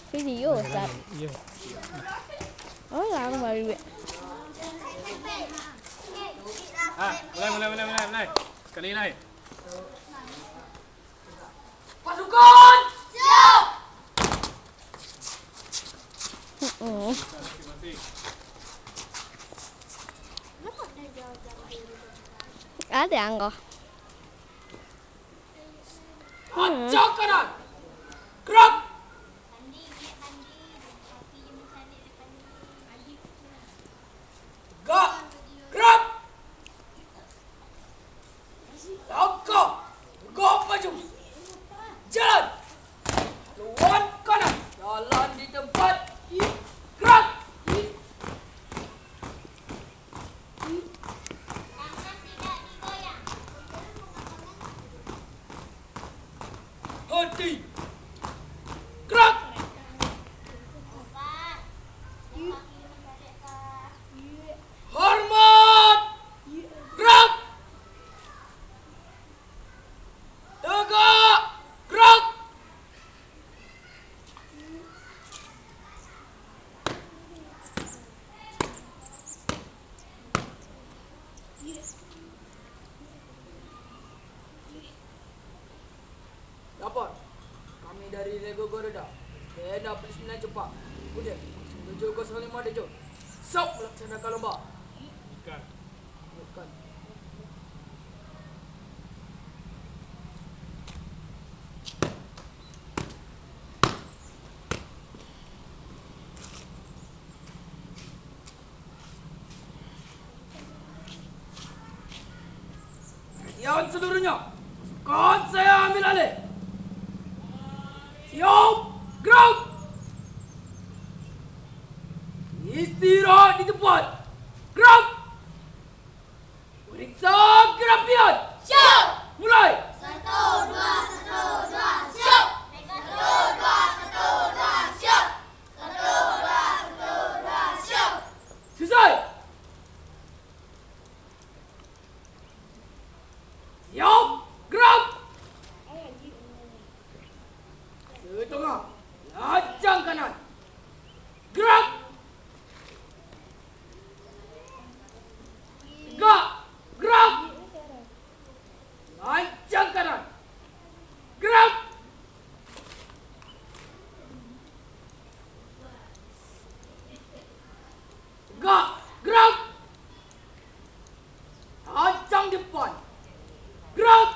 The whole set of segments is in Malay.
Video Ustaz. Ya. Oh, lang baru. Mulai. Sekali naik. Pasukan! Siap! Ada angka. Acak kanan! Gerak! Gak! Gerak! Langkah! Tegak maju! Jalan! Lawan kanan! Jalan di tempat! Gerak! Henti! Gerak! Hormat! Gerak! Tegak! Gerak! Dapat. Kami dari Lego Goreda. Beda pelismenan cepat. Kemudian 705 Dejo. Siap melaksanakan lomba. Bukan. Bukan. Yang seluruhnya, pasukan saya ambil alih. Siap, gerak. Istirahat di tempat. Gerak. Periksa kerapian. Siap! Mulai. 1, 2, 1, 2, siap! 1, 2, 1, 2, siap! 1, 2, 1, 2, siap! Selesai. Siap, gerak. Setengah. Lajang kanan. Gerak. Tegak. Gerak. Lajang kanan. Gerak. Tegak. Gerak. Lajang depan. Gerak.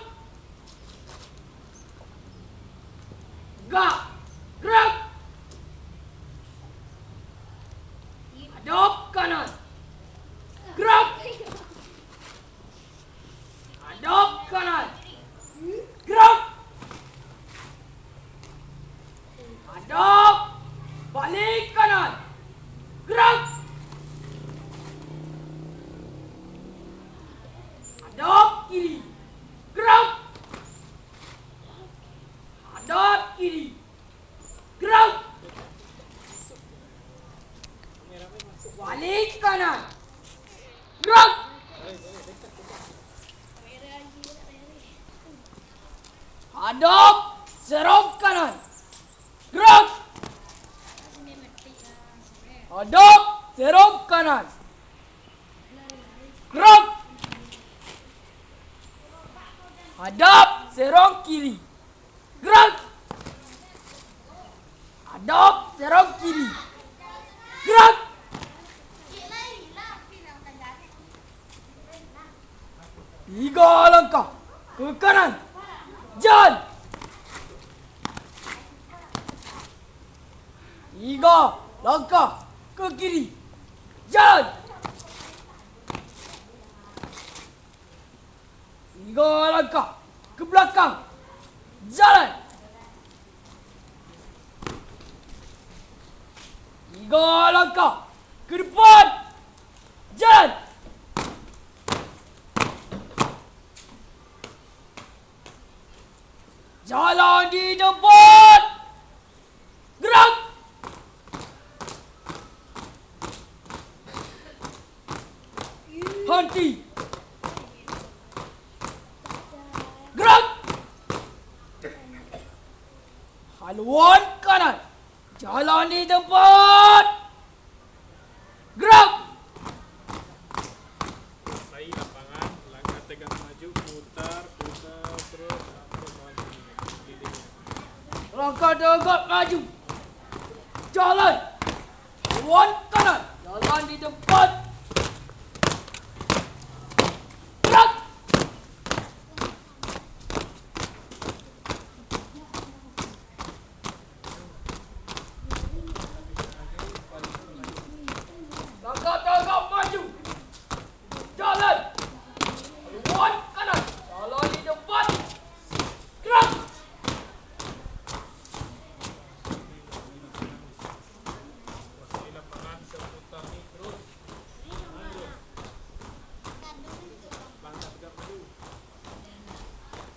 Tegak. Gerak. Hadap kanan. Gerak. Hadap kanan. Gerak. Hadap. Balik kanan. Gerak. Hadap kiri. Gerak. Hadap kiri. Gerak. Balik kanan. Gerak. Hadap. Serong kanan. Gerak. Hadap. Serong kanan. Gerak. Hadap. Serong kiri. Gerak. Hadap. Serong kiri. Gerak. 3 langkah ke kanan. Jalan. 3 langkah ke kiri. Jalan. 3 langkah ke belakang. Jalan. 3 langkah ke depan. Jalan. Jalan di depan. Gerak. Henti. Gerak. Haluan kanan. Jalan di tempat. Gerak. Kuasai lapangan, langkah tegang maju, putar, terus kawan keliling. Langkah tegak maju. Jalan. Lawan kanan. Jalan di tempat. Gerak. Langkah tegak maju. Jalan. Lawan kanan. Jalan di depan. Gerak. Kuasai lapangan, seputar ni terus. Lanjut. Langkah tegak maju.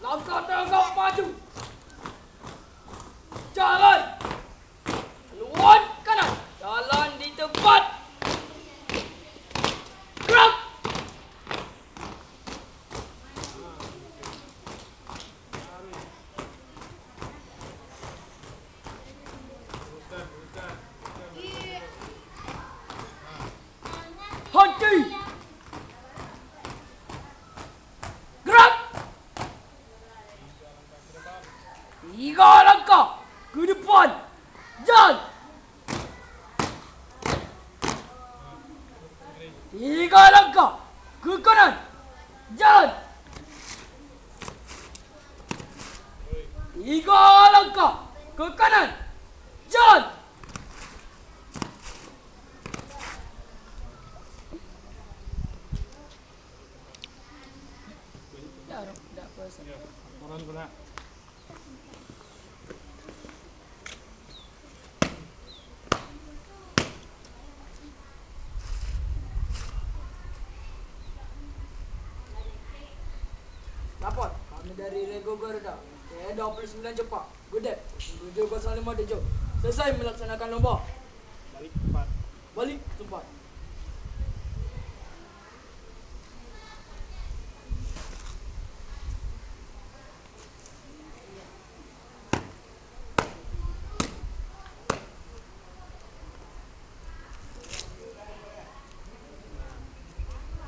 Langkah tegak maju. Jalan. Lawan kanan. Jalan di tempat. Gerak. Teruskan. Henti. Gerak. 3 langkah ke depan. Jalan. 3 langkah ke kanan. Jalan. 3 langkah ke kanan. Jalan. Ya, laporan pula. Lapor, kami dari Rego Garuda. K29 Cepak. Gudep. 705 Dejo. Selesai melaksanakan lomba. Balik tempat. Balik ke tempat.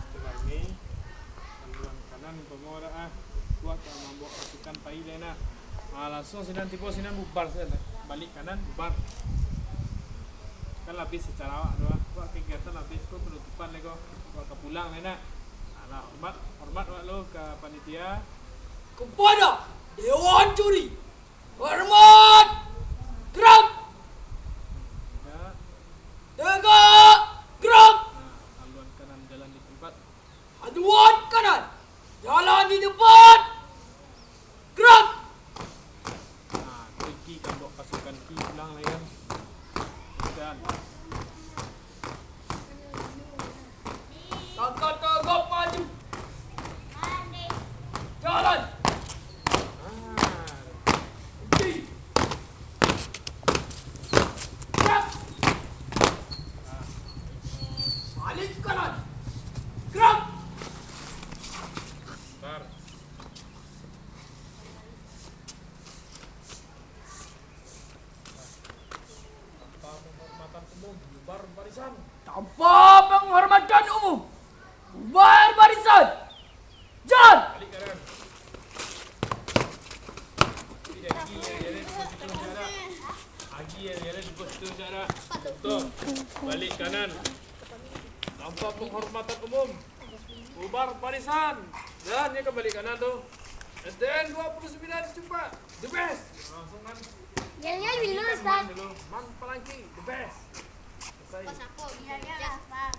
Setelah ini, haluan kanan pemora kuat yang membawa pasukan Thailand nah. Langsung sinan tipu sinan bubar saja. Balik kanan bubar. Kan habis secara awak doang. Buat kegiatan habis kok penutupan lagi kok. Buat pulang nak. Nah, hormat wak lo ke panitia. Kepada Dewan Juri. Hormat. Gerak. Ya. Tegak. Gerak. Nah, haluan kanan jalan di tempat. Haluan kanan. Jalan di depan. Gerak. Nah, Ki kan bawa pasukan Ki pulang lagi kan. Dan Langkah tegak maju. Jalan. Henti. Gerak. Balik kanan. Gerak. bar. Tanpa penghormatan umum, bubar barisan. Tanpa penghormatan umum. Bubar barisan. Jalan. Balik kanan. Jadi yang jalan di positif jarak. Agi yang jalan di positif jarak. Betul. Balik kanan. Tanpa penghormatan umum. Bubar barisan. Dan dia kembali kanan tu. SDN 29 cepat. The best. Langsung kan. Jalannya lebih lurus, Man Ustaz. dulu. Man Palangki. The best. Selesai. Pas aku, jalannya apa?